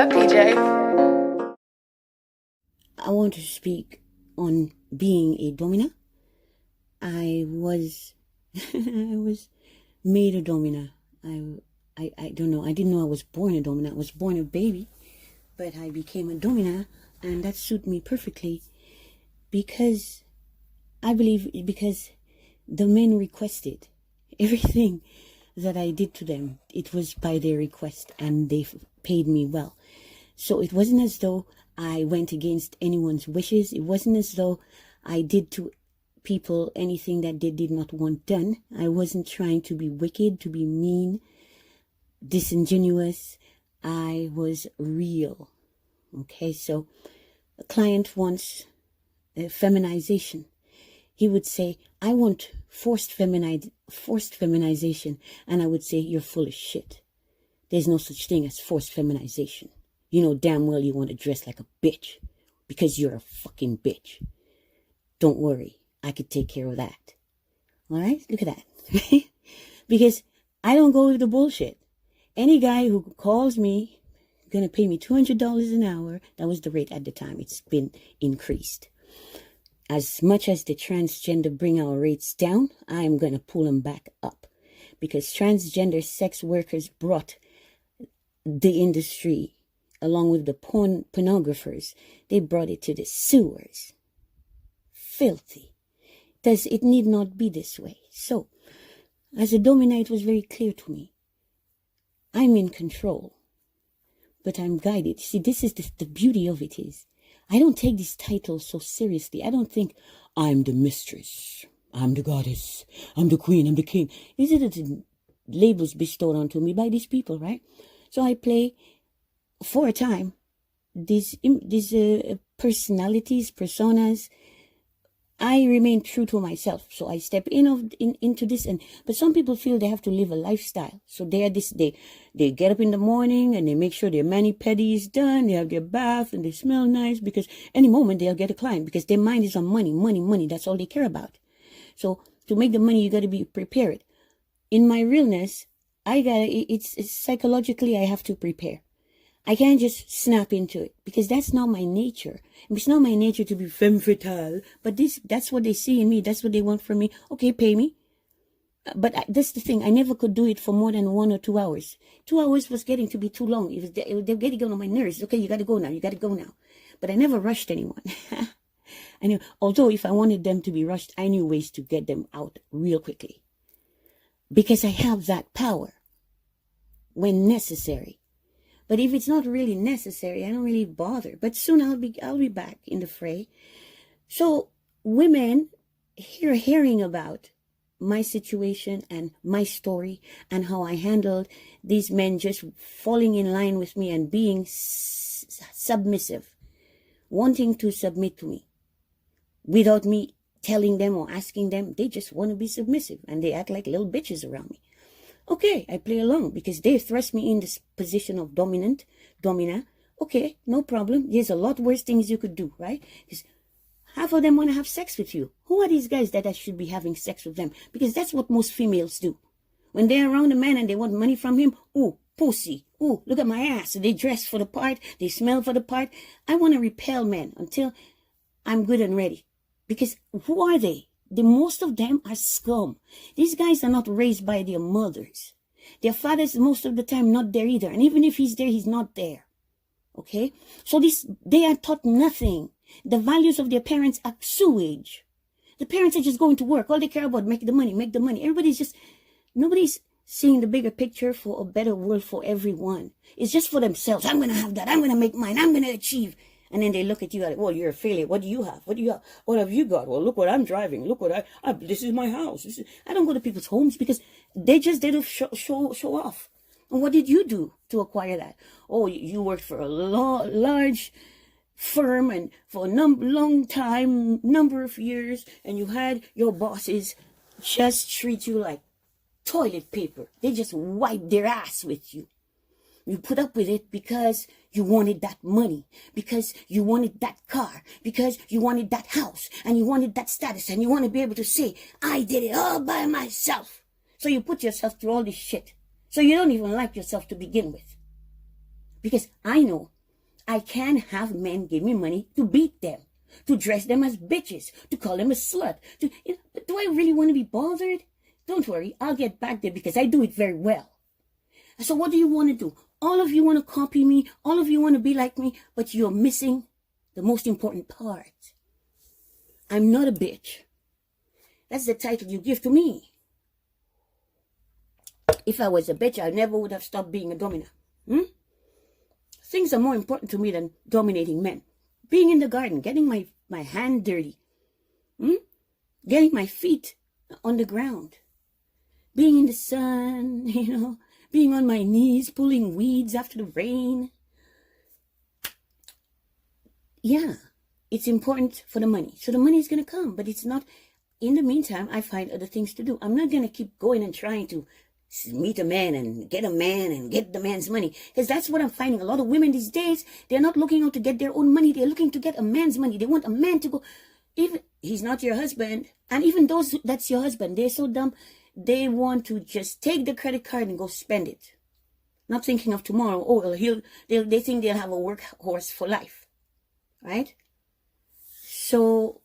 up, PJ? I want to speak on being a domina. I was I was made a domina. I don't know. I didn't know I was born a domina. I was born a baby, but I became a domina, and that suited me perfectly because I believe because the men requested everything that I did to them. It was by their request, and they paid me well. So it wasn't as though I went against anyone's wishes. It wasn't as though I did to people anything that they did not want done. I wasn't trying to be wicked, to be mean, disingenuous. I was real. Okay, so a client wants feminization. He would say, I want forced feminization. And I would say, you're full of shit. There's no such thing as forced feminization. You know damn well you want to dress like a bitch because you're a fucking bitch. Don't worry. I could take care of that. All right? Look at that. Because I don't go with the bullshit. Any guy who calls me, going to pay me $200 an hour, that was the rate at the time. It's been increased. As much as the transgender bring our rates down, I'm going to pull them back up. Because transgender sex workers brought the industry, along with the pornographers, they brought it to the sewers. Filthy. It need not be this way. So, as a domina, it was very clear to me. I'm in control, but I'm guided. See, this is the beauty of it is, I don't take this title so seriously. I don't think I'm the mistress, I'm the goddess, I'm the queen, I'm the king. These are the labels bestowed onto me by these people, right? So I play, for a time, these personalities, personas. I remain true to myself. So I step into this, but some people feel they have to live a lifestyle. So they get up in the morning and they make sure their mani-pedi is done, they have their bath and they smell nice, because any moment they'll get a client, because their mind is on money, money, money. That's all they care about. So to make the money, you got to be prepared. In my realness, it's psychologically, I have to prepare. I can't just snap into it, because that's not my nature. It's not my nature to be femme fatale, but that's what they see in me. That's what they want from me. Okay, pay me. But that's the thing. I never could do it for more than 1 or 2 hours. 2 hours was getting to be too long. They're getting on my nerves. Okay, you got to go now. You got to go now. But I never rushed anyone. I knew, although if I wanted them to be rushed, I knew ways to get them out real quickly. Because I have that power when necessary. But if it's not really necessary, I don't really bother. But soon I'll be back in the fray. So women hearing about my situation and my story and how I handled these men just falling in line with me and being submissive, wanting to submit to me without me telling them or asking them. They just want to be submissive, and they act like little bitches around me. Okay, I play along because they thrust me in this position of domina. Okay, no problem. There's a lot worse things you could do, right? Because half of them want to have sex with you. Who are these guys that I should be having sex with them? Because that's what most females do. When they're around a man and they want money from him, ooh, pussy. Ooh, look at my ass. They dress for the part. They smell for the part. I want to repel men until I'm good and ready. Because who are they? Most of them are scum. These guys are not raised by their mothers. Their fathers most of the time not there either. And even if he's there, he's not there. Okay? So they are taught nothing. The values of their parents are sewage. The parents are just going to work. All they care about, make the money, make the money. Nobody's seeing the bigger picture for a better world for everyone. It's just for themselves. I'm going to have that. I'm going to make mine. I'm going to achieve. And then they look at you like, well, you're a failure. What do you have? What do you have? What have you got? Well, look what I'm driving. Look what this is my house. I don't go to people's homes because they just did a show off. And what did you do to acquire that? Oh, you worked for a large firm and for a long time, number of years, and you had your bosses just treat you like toilet paper. They just wipe their ass with you. You put up with it because you wanted that money, because you wanted that car, because you wanted that house, and you wanted that status, and you want to be able to say, I did it all by myself. So you put yourself through all this shit. So you don't even like yourself to begin with. Because I know I can have men give me money to beat them, to dress them as bitches, to call them a slut. But do I really want to be bothered? Don't worry, I'll get back there because I do it very well. So what do you want to do? All of you want to copy me. All of you want to be like me, but you're missing the most important part. I'm not a bitch. That's the title you give to me. If I was a bitch, I never would have stopped being a domina. Things are more important to me than dominating men. Being in the garden, getting my hand dirty. Getting my feet on the ground. Being in the sun, being on my knees, pulling weeds after the rain. Yeah, it's important for the money. So the money is going to come, but it's not. In the meantime, I find other things to do. I'm not going to keep going and trying to meet a man and get the man's money. Because that's what I'm finding. A lot of women these days, they're not looking out to get their own money. They're looking to get a man's money. They want a man to go. Even he's not your husband. And even those that's your husband, they're so dumb. They want to just take the credit card and go spend it. Not thinking of tomorrow. Oh, well, they think they'll have a workhorse for life. Right? So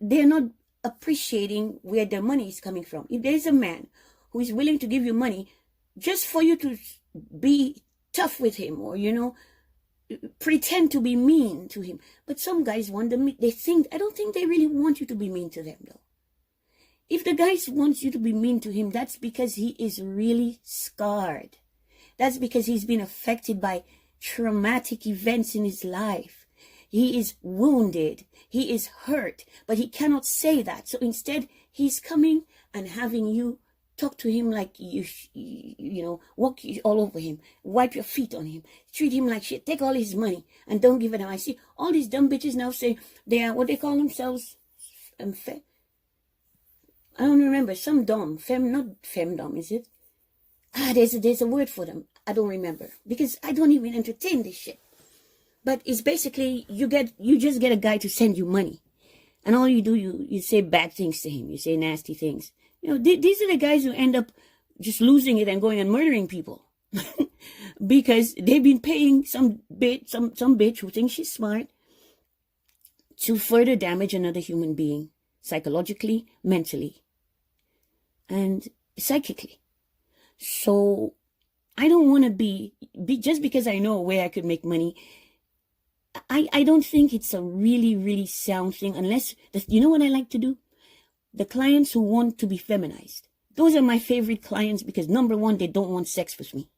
they're not appreciating where their money is coming from. If there's a man who is willing to give you money just for you to be tough with him or, pretend to be mean to him. But some guys want them, I don't think they really want you to be mean to them though. If the guy wants you to be mean to him, that's because he is really scarred. That's because he's been affected by traumatic events in his life. He is wounded. He is hurt, but he cannot say that. So instead, he's coming and having you talk to him like walk all over him, wipe your feet on him, treat him like shit, take all his money, and don't give it. I see all these dumb bitches now say they are what they call themselves. I don't remember, some dom, not femdom, is it? There's a word for them. I don't remember because I don't even entertain this shit. But it's basically you just get a guy to send you money, and all you do you say bad things to him, you say nasty things. These are the guys who end up just losing it and going and murdering people because they've been paying some bitch who thinks she's smart to further damage another human being psychologically, mentally, and psychically. So I don't want to be just because I know a way I could make money. I don't think it's a really, really sound thing unless, you know what I like to do? The clients who want to be feminized. Those are my favorite clients because number one, they don't want sex with me.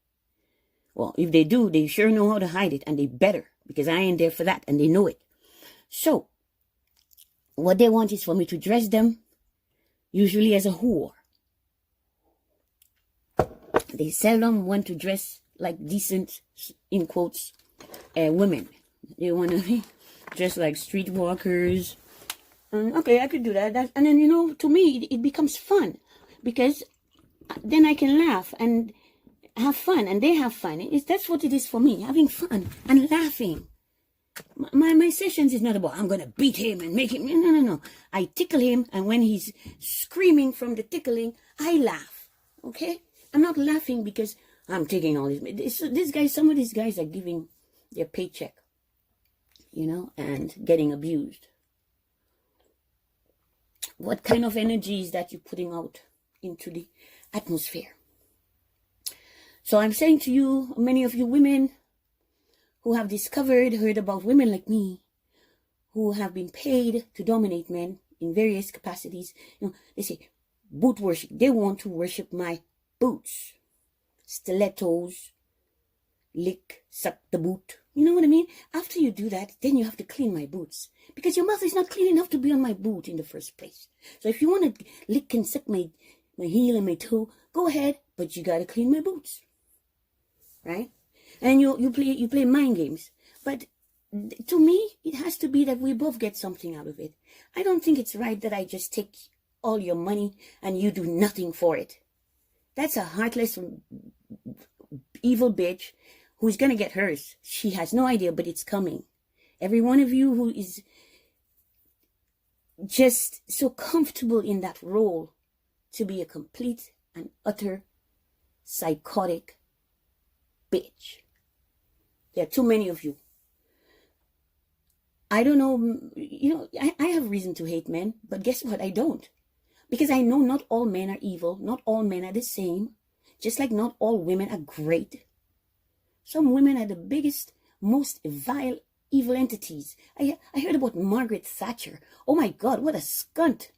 Well, if they do, they sure know how to hide it and they better because I ain't there for that and they know it. So, what they want is for me to dress them, usually as a whore. They seldom want to dress like decent, in quotes, women. They want to be dressed like streetwalkers. Okay, I could do that. And then, to me, it becomes fun because then I can laugh and have fun and they have fun. That's what it is for me, having fun and laughing. My sessions is not about, I'm going to beat him and make him. No. I tickle him and when he's screaming from the tickling, I laugh. Okay? I'm not laughing because I'm taking all this. Some of these guys are giving their paycheck, and getting abused. What kind of energy is that you're putting out into the atmosphere? So I'm saying to you, many of you women who have heard about women like me, who have been paid to dominate men in various capacities, they say, boot worship. They want to worship my boots, stilettos, lick, suck the boot. You know what I mean? After you do that, then you have to clean my boots. Because your mouth is not clean enough to be on my boot in the first place. So if you want to lick and suck my heel and my toe, go ahead, but you got to clean my boots. Right? And you play mind games. But to me, it has to be that we both get something out of it. I don't think it's right that I just take all your money and you do nothing for it. That's a heartless, evil bitch who's going to get hers. She has no idea, but it's coming. Every one of you who is just so comfortable in that role to be a complete and utter psychotic bitch. There are too many of you. I don't know, I have reason to hate men, but guess what? I don't. Because I know not all men are evil, not all men are the same, just like not all women are great. Some women are the biggest, most vile, evil entities. I heard about Margaret Thatcher. Oh my God, what a scunt.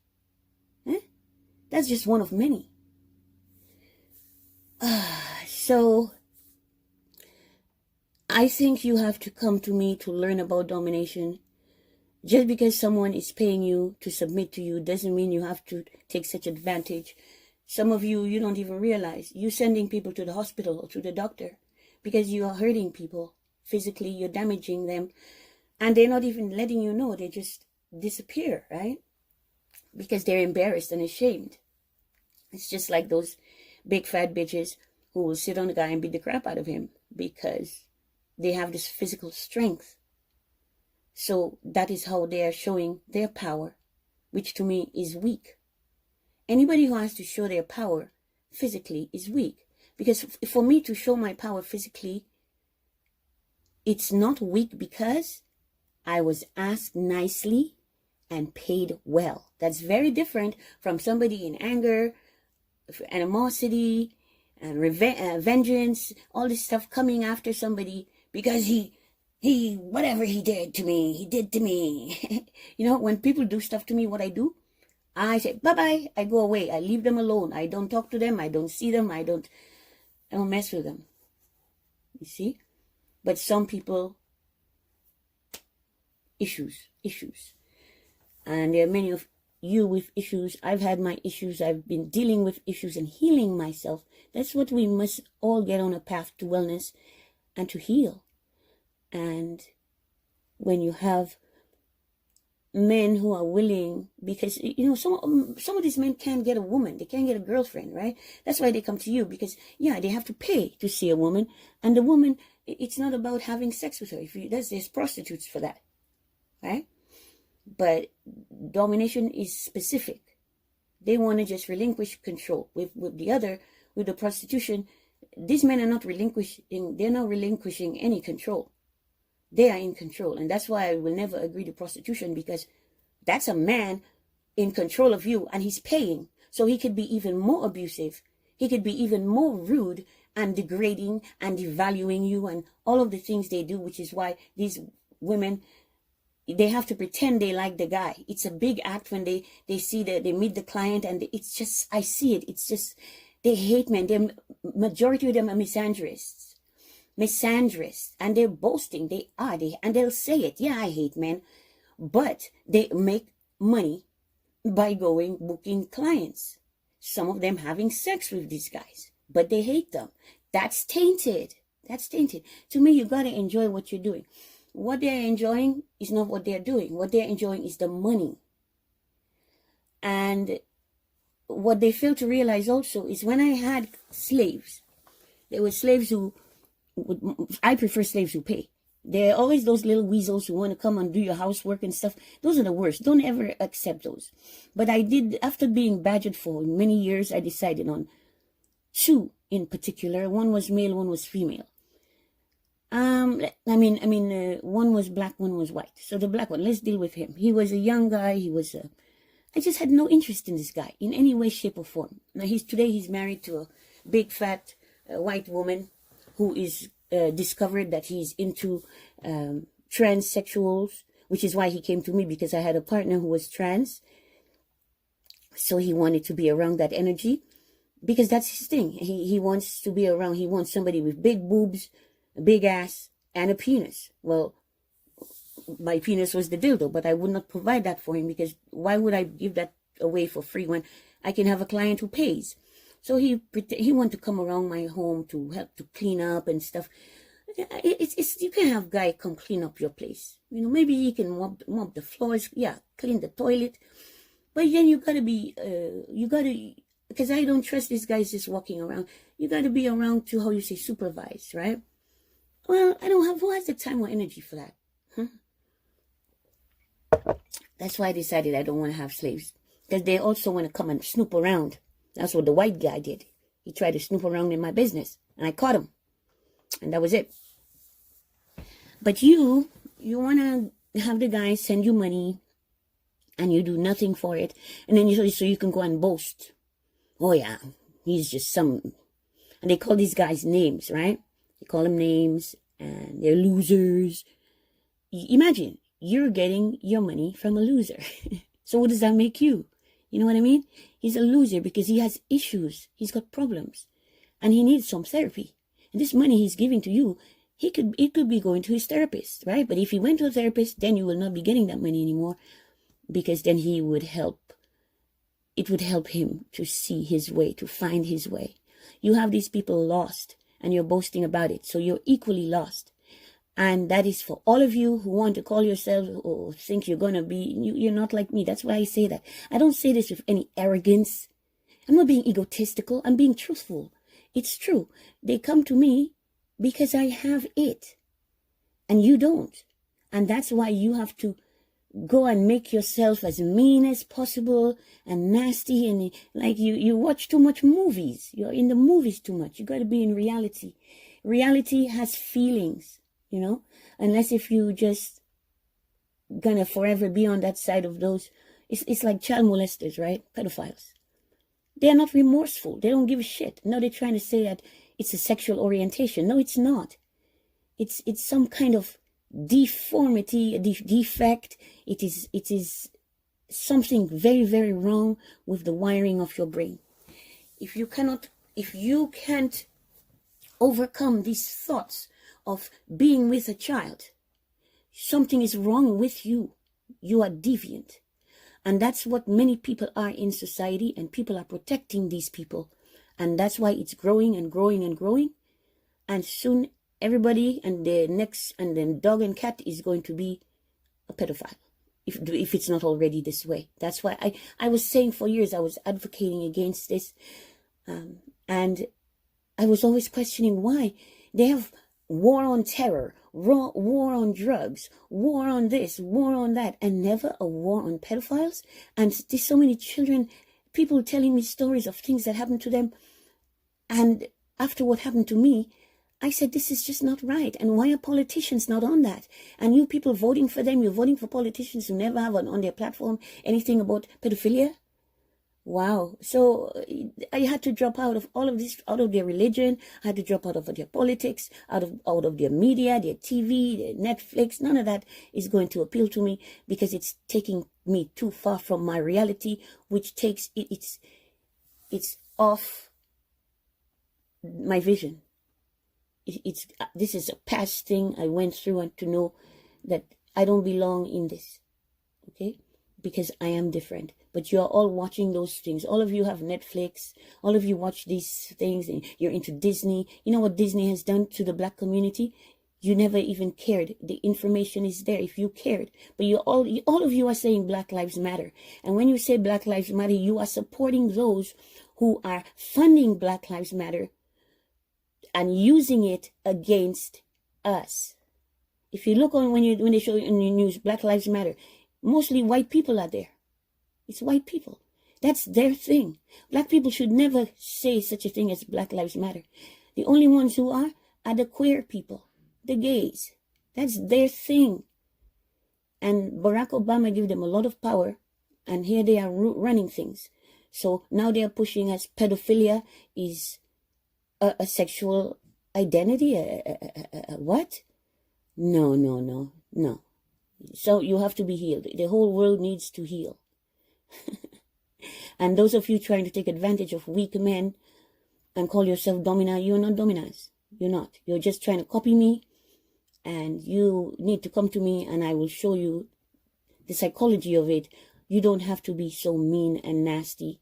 That's just one of many. So, I think you have to come to me to learn about domination. Just because someone is paying you to submit to you doesn't mean you have to take such advantage. Some of you, you don't even realize. You're sending people to the hospital or to the doctor because you are hurting people physically. You're damaging them. And they're not even letting you know. They just disappear, right? Because they're embarrassed and ashamed. It's just like those big fat bitches who will sit on the guy and beat the crap out of him because they have this physical strength. So that is how they are showing their power, which to me is weak. Anybody who has to show their power physically is weak. Because for me to show my power physically, it's not weak because I was asked nicely and paid well. That's very different from somebody in anger, animosity, and vengeance, all this stuff coming after somebody because whatever he did to me, he did to me. When people do stuff to me, what I do, I say, bye-bye, I go away. I leave them alone. I don't talk to them. I don't see them. I don't mess with them. You see? But some people, issues. And there are many of you with issues. I've had my issues. I've been dealing with issues and healing myself. That's what we must all get on a path to wellness and to heal. And when you have men who are willing, because some of these men can't get a woman, they can't get a girlfriend, right? That's why they come to you, because they have to pay to see a woman, and the woman, it's not about having sex with her. There's prostitutes for that, right? But domination is specific. They want to just relinquish control. With the prostitution, these men are not relinquishing. They're not relinquishing any control. They are in control. And that's why I will never agree to prostitution, because that's a man in control of you and he's paying. So he could be even more abusive. He could be even more rude and degrading and devaluing you and all of the things they do, which is why these women, they have to pretend they like the guy. It's a big act when they see that they meet the client, and it's just, I see it. It's just, they hate men. The majority of them are misandrists, and they're boasting. And they'll say it. Yeah, I hate men, but they make money by booking clients. Some of them having sex with these guys, but they hate them. That's tainted. To me, you gotta enjoy what you're doing. What they're enjoying is not what they're doing. What they're enjoying is the money. And what they fail to realize also is when I had slaves, there were slaves I prefer slaves who pay. There are always those little weasels who want to come and do your housework and stuff. Those are the worst. Don't ever accept those. But I did, after being badgered for many years, I decided on two in particular. One was male, one was female. One was black, one was white. So the black one, let's deal with him. He was a young guy. I just had no interest in this guy in any way, shape, or form. Now today he's married to a big fat white woman who is discovered that he's into transsexuals, which is why he came to me, because I had a partner who was trans. So he wanted to be around that energy, because that's his thing. He wants to be around. He wants somebody with big boobs, a big ass, and a penis. Well, my penis was the dildo, but I would not provide that for him, because why would I give that away for free when I can have a client who pays? So he wanted to come around my home to help to clean up and stuff. You can have guy come clean up your place. Maybe he can mop the floors, clean the toilet. But then because I don't trust these guys just walking around. You gotta be around to, how you say, supervise, right? Well, who has the time or energy for that? That's why I decided I don't want to have slaves. Because they also want to come and snoop around. That's what the white guy did. He tried to snoop around in my business, and I caught him. And that was it. But you want to have the guy send you money and you do nothing for it, and then so you can go and boast. Oh yeah, he's just some, and they call these guys names, right? They call them names, and they're losers. Imagine you're getting your money from a loser. So what does that make you? You know what I mean? He's a loser because he has issues. He's got problems, and he needs some therapy. And this money he's giving to you, it could be going to his therapist, right? But if he went to a therapist, then you will not be getting that money anymore, because then it would help him to see his way, to find his way. You have these people lost, and you're boasting about it, so you're equally lost. And that is for all of you who want to call yourselves or think you're going to be, you're not like me. That's why I say that. I don't say this with any arrogance. I'm not being egotistical. I'm being truthful. It's true. They come to me because I have it, and you don't. And that's why you have to go and make yourself as mean as possible and nasty, and like you watch too much movies. You're in the movies too much. You got to be in reality. Reality has feelings, you know, unless if you just gonna forever be on that side of those. It's like child molesters, right? Pedophiles. They're not remorseful. They don't give a shit. No, they're trying to say that it's a sexual orientation. No, it's not. It's some kind of deformity, a defect. It is something very, very wrong with the wiring of your brain. If you can't overcome these thoughts of being with a child, something is wrong with you. You are deviant. And that's what many people are in society, and people are protecting these people. And that's why it's growing and growing and growing. And soon everybody and the next, and then dog and cat is going to be a pedophile, if it's not already this way. That's why I was saying for years, I was advocating against this. And I was always questioning why. They have war on terror, war on drugs, war on this, war on that, and never a war on pedophiles. And there's so many children, people telling me stories of things that happened to them. And after what happened to me, I said, this is just not right. And why are politicians not on that? And you people voting for them, you're voting for politicians who never have on their platform anything about pedophilia? Wow. So I had to drop out of all of this, out of their religion. I had to drop out of their politics, out of their media, their TV, their Netflix. None of that is going to appeal to me, because it's taking me too far from my reality, which takes it's off my vision. This is a past thing I went through, and to know that I don't belong in this, okay? Because I am different. But you're all watching those things. All of you have Netflix. All of you watch these things, and you're into Disney. You know what Disney has done to the black community? You never even cared. The information is there if you cared. But all of you are saying Black Lives Matter. And when you say Black Lives Matter, you are supporting those who are funding Black Lives Matter and using it against us. If you look on when they show you in the news Black Lives Matter, mostly white people are there. It's white people. That's their thing. Black people should never say such a thing as Black Lives Matter. The only ones who are the queer people, the gays. That's their thing. And Barack Obama gave them a lot of power, and here they are running things. So now they are pushing as pedophilia is a sexual identity. What? No. So you have to be healed. The whole world needs to heal. And those of you trying to take advantage of weak men and call yourself domina, you're not dominants. You're not. You're just trying to copy me, and you need to come to me and I will show you the psychology of it. You don't have to be so mean and nasty.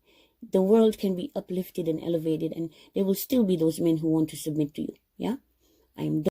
The world can be uplifted and elevated, and there will still be those men who want to submit to you. Yeah? I'm